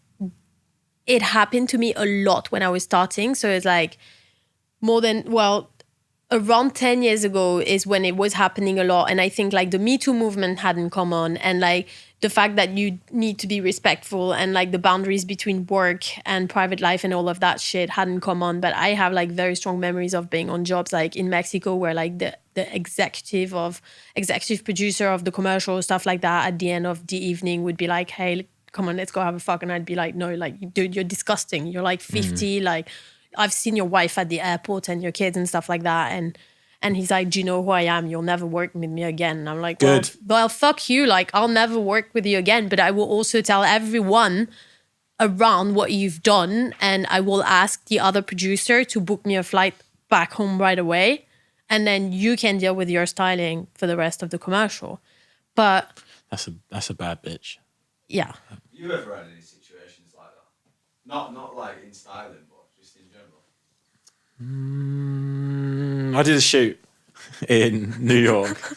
it happened to me a lot when I was starting. So it's like around 10 years ago is when it was happening a lot. And I think like the Me Too movement hadn't come on, and like the fact that you need to be respectful and like the boundaries between work and private life and all of that shit hadn't come on. But I have like very strong memories of being on jobs like in Mexico where like the executive producer of the commercial, stuff like that, at the end of the evening would be like, hey, come on, let's go have a fuck. And I'd be like, no, like, dude, you're disgusting. You're like 50, like, I've seen your wife at the airport and your kids and stuff like that. And he's like, do you know who I am? You'll never work with me again. And I'm like, well, fuck you. Like, I'll never work with you again. But I will also tell everyone around what you've done. And I will ask the other producer to book me a flight back home right away. And then you can deal with your styling for the rest of the commercial. But that's a bad bitch. Yeah. You ever had any situations like that? Not like in styling, but just in general. I did a shoot in New York.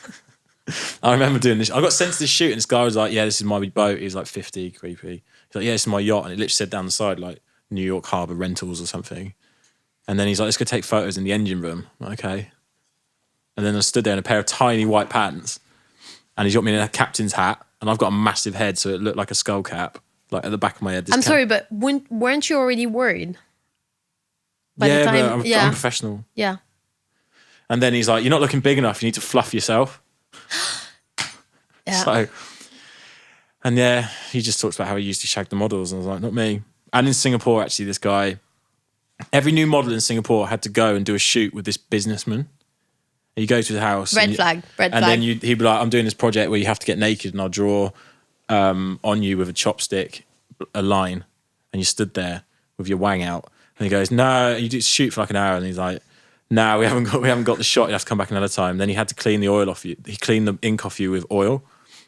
I remember doing this. I got sent to this shoot, and this guy was like, yeah, this is my boat. He was like 50, creepy. He's like, yeah, this is my yacht. And it literally said down the side, like, New York Harbour Rentals or something. And then he's like, let's go take photos in the engine room. I'm like, okay. And then I stood there in a pair of tiny white pants, and he's got me in a captain's hat, and I've got a massive head, so it looked like a skull cap, like at the back of my head. I'm sorry, but weren't you already worried? But I'm professional. Yeah. And then he's like, you're not looking big enough. You need to fluff yourself. Yeah. So, and yeah, he just talks about how he used to shag the models. And I was like, not me. And in Singapore, actually, this guy, every new model in Singapore had to go and do a shoot with this businessman. And you go to his house. Red flag. And then he'd be like, I'm doing this project where you have to get naked, and I'll draw on you with a chopstick a line. And you stood there with your wang out. And he goes, no, you do shoot for like an hour. And he's like, no, we haven't got the shot. You have to come back another time. Then he had to clean the oil off you. He cleaned the ink off you with oil,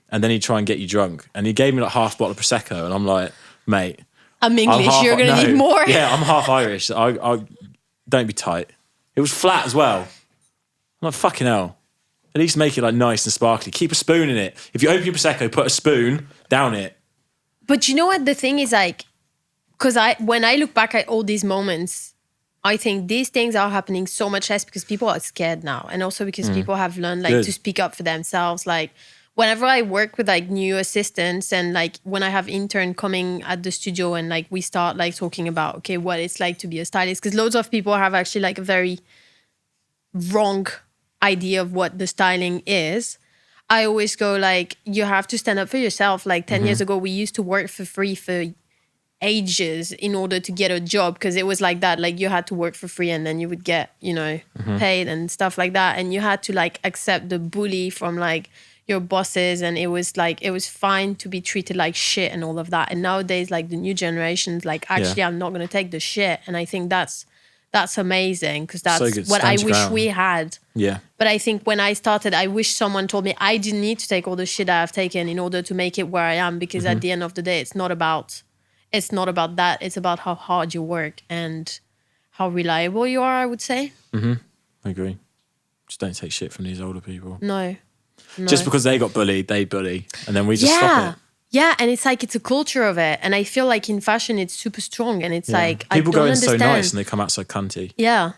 and then he'd try and get you drunk. And he gave me like half a bottle of Prosecco, and I'm like, mate, I'm English. You're gonna need more. Yeah, I'm half Irish. I don't be tight. It was flat as well. I'm like, fucking hell. At least make it like nice and sparkly. Keep a spoon in it. If you open your Prosecco, put a spoon down it. But you know what the thing is, like, because when I look back at all these moments, I think these things are happening so much less because people are scared now, and also because people have learned like to speak up for themselves. Like, whenever I work with like new assistants, and like when I have intern coming at the studio, and like we start like talking about, okay, what it's like to be a stylist, because loads of people have actually like a very wrong idea of what the styling is. I always go like, you have to stand up for yourself. Like 10 years ago, we used to work for free for ages in order to get a job, because it was like that. Like, you had to work for free and then you would get, you know, paid and stuff like that. And you had to like accept the bully from like your bosses, and it was like, it was fine to be treated like shit and all of that. And nowadays, like the new generations, like, actually, I'm not going to take the shit. And I think that's amazing, because that's so what I wish we had. Yeah. But I think when I started, I wish someone told me I didn't need to take all the shit I've taken in order to make it where I am, because at the end of the day, it's not about that. It's about how hard you work and how reliable you are, I would say. I agree. Just don't take shit from these older people. No. Just because they got bullied, they bully. And then we just stop it. Yeah, and it's like, it's a culture of it. And I feel like in fashion, it's super strong. And it's like, people go in understand. so nice and they come out so cunty. Yeah.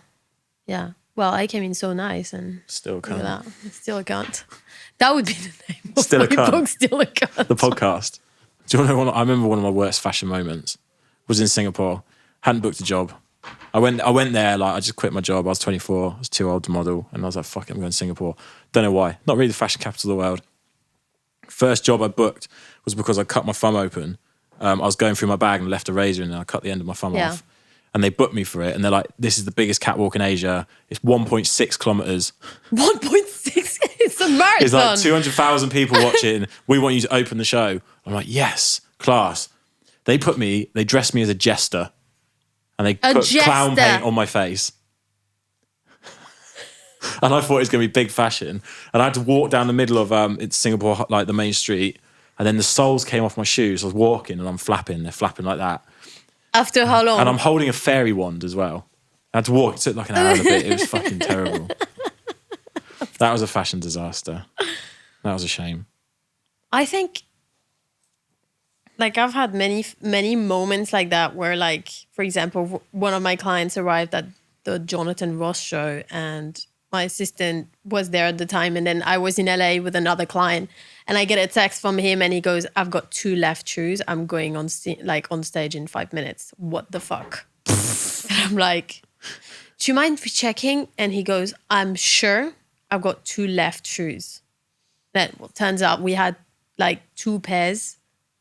Yeah. Well, I came in so nice and still can't. Still a cunt. That would be the name of Still my a cunt. book, Still a Cunt. The podcast. Do you want to know I remember one of my worst fashion moments was in Singapore. Hadn't booked a job. I went there, like, I just quit my job. I was 24. I was too old to model. And I was like, fuck it, I'm going to Singapore. Don't know why. Not really the fashion capital of the world. First job I booked was because I cut my thumb open. I was going through my bag and left a razor in, and I cut the end of my thumb off. and they booked me for it. And they're like, this is the biggest catwalk in Asia. It's 1.6 kilometers. 1.6? It's a marathon. It's like 200,000 people watching. We want you to open the show. I'm like, yes, class. They dressed me as a jester, and they put clown paint on my face. And I thought it was going to be big fashion. And I had to walk down the middle of it's Singapore, like the main street. And then the soles came off my shoes. I was walking and I'm flapping. They're flapping like that. After how long? And I'm holding a fairy wand as well. I had to walk. It took like an hour and a bit. It was fucking terrible. That was a fashion disaster. That was a shame. I think, like, I've had many moments like that where, like, for example, one of my clients arrived at the Jonathan Ross show and my assistant was there at the time, and then I was in LA with another client, and I get a text from him, and he goes, "I've got 2 left shoes. I'm going on stage in 5 minutes. What the fuck?" And I'm like, "Do you mind checking?" And he goes, "I'm sure I've got 2 left shoes." That turns out we had like 2 pairs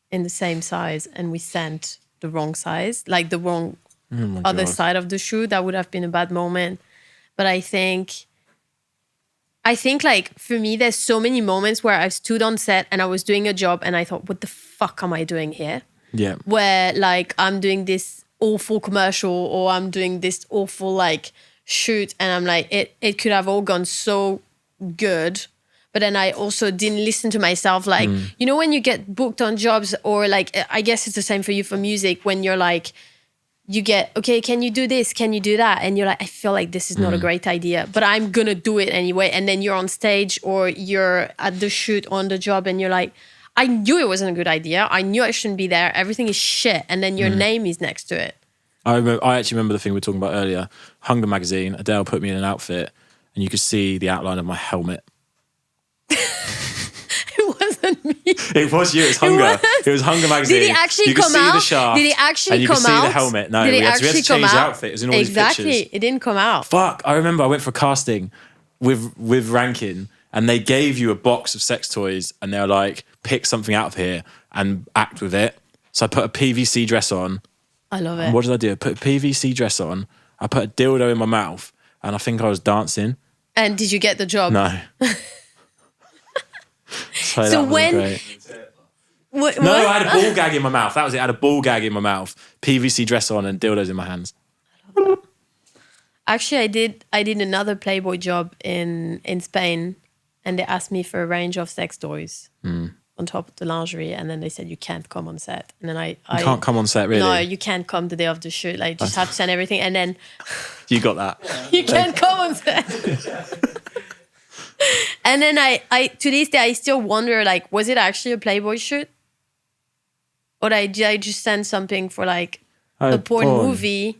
in the same size, and we sent the wrong size, like the wrong other side of the shoe. That would have been a bad moment. But I think like for me, there's so many moments where I've stood on set and I was doing a job and I thought, what the fuck am I doing here? Yeah. Where like I'm doing this awful commercial or I'm doing this awful like shoot, and I'm like, it could have all gone so good. But then I also didn't listen to myself. Like, you know, when you get booked on jobs, or like, I guess it's the same for you for music, when you're like, you get, okay, can you do this? Can you do that? And you're like, I feel like this is not a great idea, but I'm going to do it anyway. And then you're on stage or you're at the shoot on the job and you're like, I knew it wasn't a good idea. I knew I shouldn't be there. Everything is shit. And then your name is next to it. I actually remember the thing we were talking about earlier. Hunger magazine, Adele put me in an outfit and you could see the outline of my helmet. It wasn't me. It was you. It was Hunger. It was Hunger magazine. Did he actually you come could out? see the shaft. Did he actually and you come could see out? the helmet. No, Did we had to actually change come the out? outfit. It was in all these Exactly. pictures. It didn't come out. Fuck. I remember I went for a casting with Rankin, and they gave you a box of sex toys and they were like, pick something out of here and act with it. So I put a PVC dress on. I love it. And what did I do? I put a PVC dress on. I put a dildo in my mouth and I think I was dancing. And did you get the job? No. So when... No, I had a ball gag in my mouth. That was it. I had a ball gag in my mouth, PVC dress on, and dildos in my hands. Actually, I did another Playboy job in Spain, and they asked me for a range of sex toys on top of the lingerie, and then they said you can't come on set. And then I can't come on set, really? No, you can't come the day of the shoot. Like, just have to send everything, and then you got that. You can't come on set. And then I to this day I still wonder, like, was it actually a Playboy shoot? Or did I just send something for like a porn movie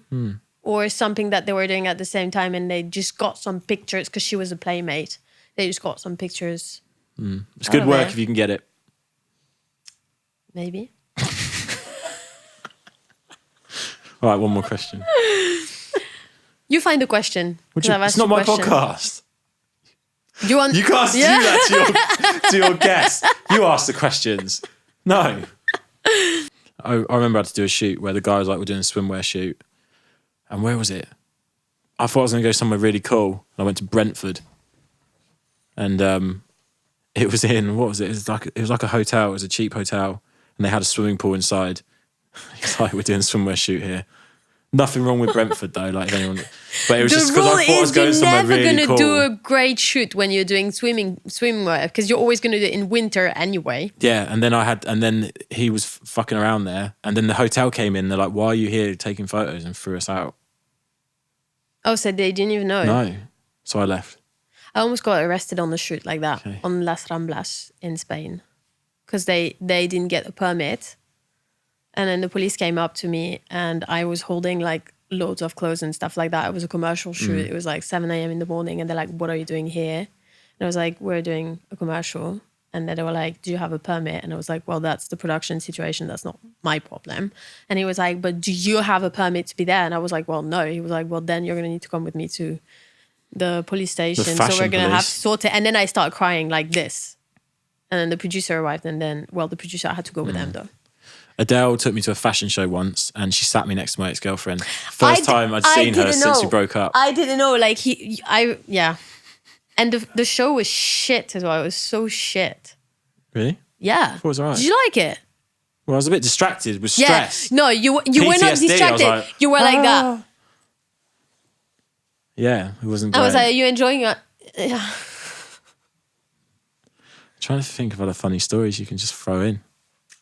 or something that they were doing at the same time, and they just got some pictures because she was a playmate. They just got some pictures. It's good work if you can get it. Maybe. All right, one more question. You find the question. It's not my podcast. You can't do that to your guests. You ask the questions. No. I remember I had to do a shoot where the guy was like, we're doing a swimwear shoot. And where was it? I thought I was going to go somewhere really cool. And I went to Brentford. And it was in, what was it? It was like a hotel. It was a cheap hotel. And they had a swimming pool inside. It's like, we're doing a swimwear shoot here. Nothing wrong with Brentford though, like if anyone. But it was just because I thought I was going somewhere really cool. You're never going to do a great shoot when you're doing swimwear, because you're always going to do it in winter anyway. Yeah, and then he was fucking around there, and then the hotel came in. They're like, "Why are you here taking photos?" and threw us out. Oh, so they didn't even know? No, so I left. I almost got arrested on the shoot like that on Las Ramblas in Spain, because they didn't get a permit. And then the police came up to me and I was holding like loads of clothes and stuff like that. It was a commercial shoot. It was like 7 a.m. in the morning, and they're like, what are you doing here? And I was like, we're doing a commercial. And then they were like, do you have a permit? And I was like, well, that's the production situation. That's not my problem. And he was like, but do you have a permit to be there? And I was like, well, no. He was like, well, then you're going to need to come with me to the police station. So we're going to have to sort it. And then I started crying like this. And then the producer arrived, and then, well, the producer, I had to go with them though. Adele took me to a fashion show once, and she sat me next to my ex-girlfriend. First time I'd seen her since we broke up. I didn't know. Like and the show was shit as well. It was so shit. Really? Yeah. I thought it was alright. Did you like it? Well, I was a bit distracted with stress. Yeah. No, you were not PTSD, distracted. like, you were like that. Yeah, it wasn't great. I was like, are you enjoying it? Yeah. Trying to think of other funny stories you can just throw in.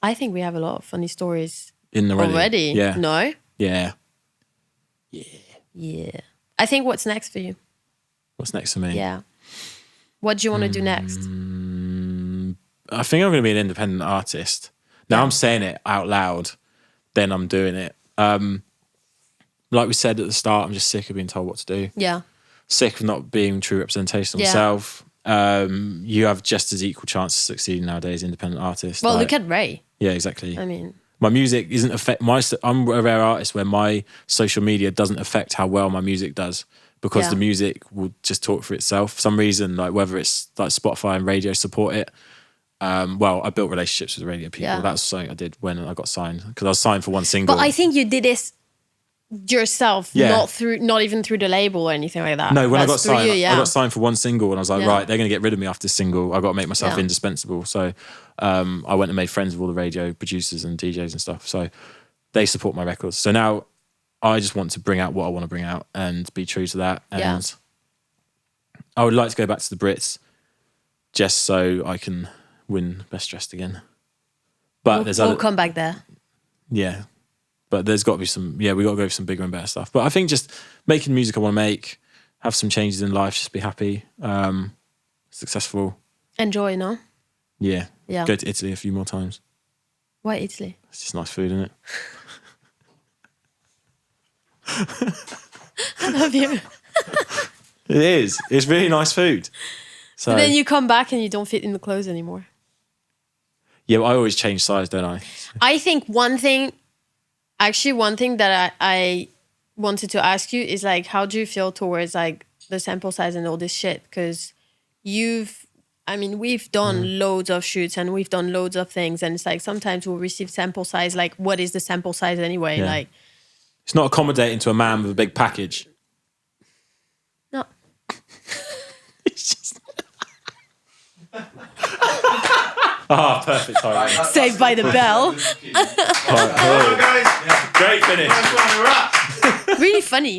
I think we have a lot of funny stories in already. Yeah. No? Yeah. Yeah. I think what's next for you? What's next for me? Yeah. What do you want to do next? I think I'm going to be an independent artist. Now I'm saying it out loud, then I'm doing it. Like we said at the start, I'm just sick of being told what to do. Yeah. Sick of not being true representation of myself. You have just as equal chance of succeeding nowadays, independent artists. Well, look at Ray. Yeah, exactly. I mean, my music isn't I'm a rare artist where my social media doesn't affect how well my music does, because the music will just talk for itself. For some reason, like whether it's like Spotify and radio support it. Well, I built relationships with radio people. Yeah. That's something I did when I got signed, because I was signed for one single. But I think you did this yourself, not even through the label or anything like that. No, when I got signed, I got signed for one single, and I was like, right, they're going to get rid of me after this single. I got to make myself indispensable. So I went and made friends with all the radio producers and DJs and stuff. So they support my records. So now I just want to bring out what I want to bring out and be true to that. And I would like to go back to the Brits just so I can win Best Dressed again. But we'll come back there. Yeah. But there's got to be we got to go for some bigger and better stuff. But I think just making music I want to make, have some changes in life, just be happy, successful. Enjoy, no? Yeah. Yeah. Go to Italy a few more times. Why Italy? It's just nice food, isn't it? I love you. It is. It's really nice food. So but then you come back and you don't fit in the clothes anymore. Yeah, I always change size, don't I? I think one thing that I wanted to ask you is like, how do you feel towards like the sample size and all this shit? Because we've done loads of shoots and we've done loads of things, and it's like sometimes we'll receive sample size. Like, what is the sample size anyway? Yeah. Like, it's not accommodating to a man with a big package. No. It's just. Perfect timing. Saved by the bell. Great finish. Really funny.